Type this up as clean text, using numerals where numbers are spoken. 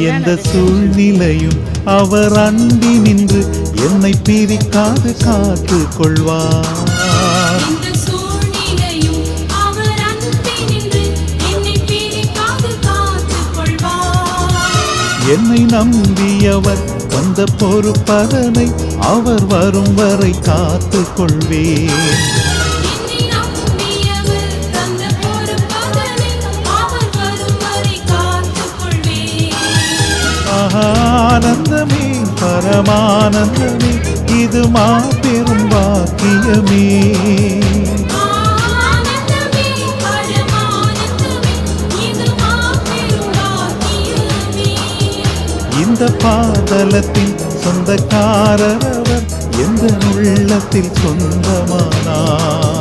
எந்த சூழ்நிலையும் அவர் அண்டி நின்று என்னை பிரிக்காது காத்து கொள்வார். என்னை நம்பியவர் வந்த பொறுப்பதனை அவர் வரும் வரை காத்து கொள்வேன். ஆனந்தமே பரமானந்தமே இது மாபெரும் பாக்கியமே. இந்த பாதலத்தின் சொந்தக்காரர் அவர் எந்த உள்ளத்தில் சொந்தமானார்.